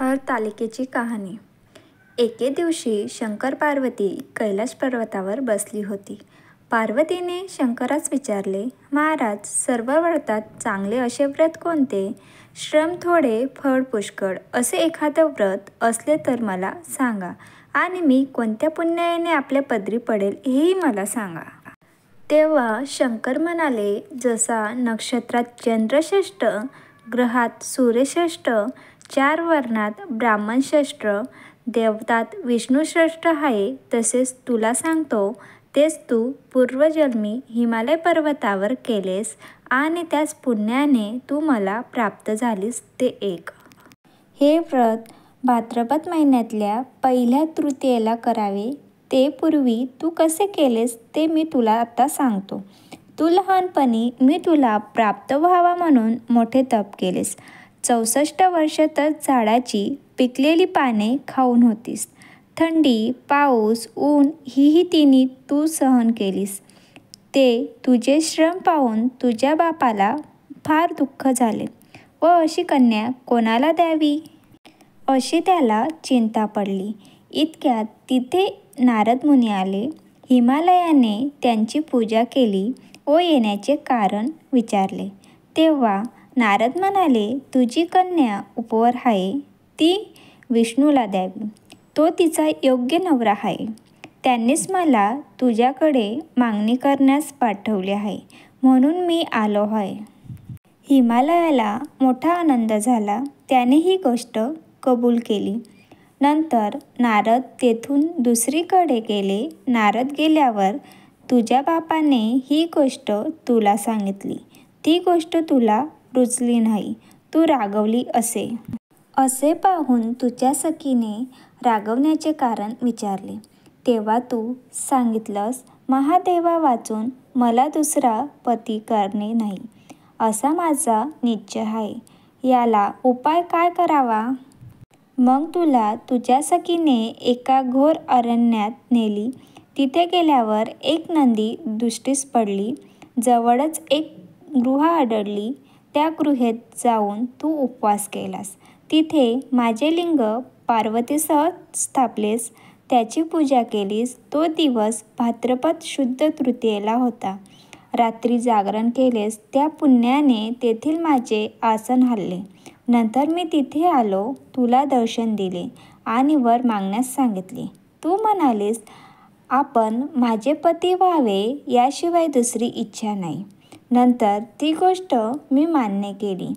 हरतालिकेची कहाणी. एके दिवशी शंकर पार्वती कैलास पर्वतावर बसली होती. पार्वतीने शंकरास विचारले, महाराज, सर्व व्रतात चांगले असे व्रत कोणते? श्रम थोडे, फळ पुष्कळ असे एखादं व्रत असले तर मला सांगा, आणि मी कोणत्या पुण्याने आपल्या पदरी पडेल हेही मला सांगा. तेव्हा शंकर म्हणाले, जसा नक्षत्रात चंद्रश्रेष्ठ, ग्रहात सूर्यश्रेष्ठ, 4 वर्णात ब्राह्मणश्रेष्ठ, देवतात विष्णुश्रेष्ठ आहे, तसेच तुला सांगतो, तेच तू पूर्वजन्मी हिमालय पर्वतावर केलेस आणि त्याच पुण्याने तू मला प्राप्त झालीस ते एक. हे व्रत भाद्रपद महिन्यातल्या पहिल्या तृतीयेला करावे. ते पूर्वी तू कसे केलेस ते मी तुला आता सांगतो. तू लहानपणी मी तुला प्राप्त व्हावा म्हणून मोठे तप केलेस. 64 वर्ष तर झाडाची पिकलेली पाने खाऊन होतीस. थंडी, पाऊस, ऊन ही तिन्ही तू सहन केलीस. ते तुझे श्रम पाहून तुझ्या बापाला फार दुःख झाले व अशी कन्या कोणाला द्यावी अशी त्याला चिंता पडली. इतक्यात तिथे नारद मुनी आले. हिमालयाने त्यांची पूजा केली व येण्याचे कारण विचारले. तेव्हा नारद म्हणाले, तुझी कन्या उपवर आहे, ती विष्णूला द्यावी. तो तिचा योग्य नवरा आहे. त्यांनीच मला तुझ्याकडे मागणी करण्यास पाठवले आहे, म्हणून मी आलो आहे. हिमालयाला मोठा आनंद झाला. त्याने ही गोष्ट कबूल केली. नंतर नारद तेथून दुसरीकडे गेले. नारद गेल्यावर तुझ्या बापाने ही गोष्ट तुला सांगितली. ती गोष्ट तुला रुचली नाही, तू रागवली असे पाहून तुझ्या सखीने रागवण्याचे कारण विचारले. तेव्हा तू सांगितलंस, महादेवा वाचून मला दुसरा पती करणे नाही, असा माझा निश्चय आहे. याला उपाय काय करावा? मग तुला तुझ्या सखीने एका घोर अरण्यात नेली. तिथे गेल्यावर एक नंदी दृष्टीस पडली. जवळच एक गुहा आढळली. त्या गुहेत जाऊन तू उपवास केलास. तिथे माझे लिंग पार्वतीसह स्थापलेस. त्याची पूजा केलीस. तो दिवस भाद्रपद शुद्ध तृतीयेला होता. रात्री जागरण केलेस. त्या पुण्याने तेथील माझे आसन हलले. नंतर मी तिथे आलो, तुला दर्शन दिले आणि वर मागण्यास सांगितले. तू म्हणालीस, आपण माझे पती व्हावे याशिवाय दुसरी इच्छा नाही. नंतर ती गोष्ट मी मान्य केली.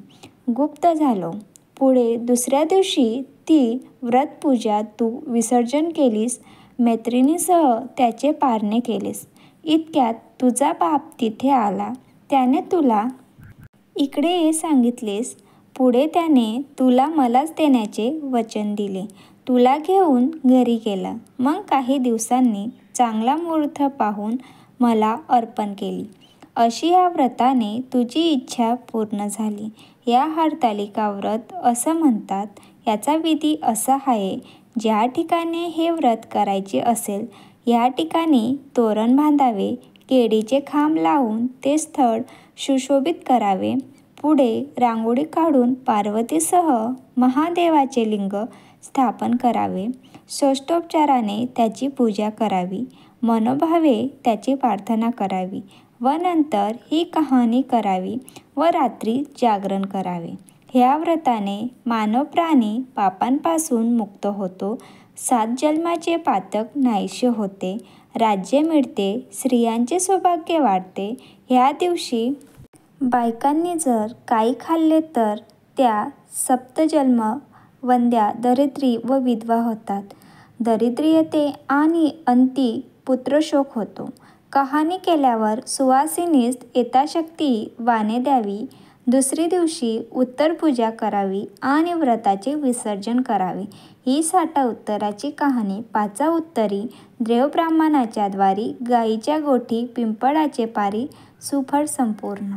गुप्त झालो. पुढे दुसऱ्या दिवशी ती व्रतपूजा तू विसर्जन केलीस. मैत्रिणीसह त्याचे पारणे केलेस. इतक्यात तुझा बाप तिथे आला. त्याने तुला इकडे ये सांगितलेस. पुढे त्याने तुला मलाच देण्याचे वचन दिले. तुला घेऊन घरी गेला. मग काही दिवसांनी चांगला मुहूर्त पाहून मला अर्पण केली. अशी या व्रताने तुझी इच्छा पूर्ण झाली. या हरतालिका व्रत असं म्हणतात. याचा विधी असा आहे, ज्या ठिकाणी हे व्रत करायचे असेल या ठिकाणी तोरण बांधावे, केळीचे खांब लावून ते स्थळ सुशोभित करावे. पुढे रांगोळी काढून पार्वतीसह महादेवाचे लिंग स्थापन करावे. षोडशोपचाराने त्याची पूजा करावी. मनोभावे त्याची प्रार्थना करावी व नंतर ही कहाणी करावी व रात्री जागरण करावे. ह्या व्रताने मानव प्राणी पापांपासून मुक्त होतो. 7 जन्माचे पातक नाहीसे होते. राज्य मिळते. स्त्रियांचे सौभाग्य वाढते. ह्या दिवशी बायकांनी जर काही खाल्ले तर त्या सप्तजन्म वंध्या, दरिद्री व विधवा होतात. दारिद्र्य येते आणि अंती पुत्रशोक होतो. कहाणी केल्यावर सुवासिनीस यथाशक्ती वाणे द्यावी. दुसरी दिवशी उत्तर पूजा करावी आणि व्रताचे विसर्जन करावे. ही 60 उत्तराची कहाणी. 5 उत्तरी देवब्राह्मणाच्या द्वारी, गायीच्या गोठी, पिंपळाचे पारी, सुफळ संपूर्ण.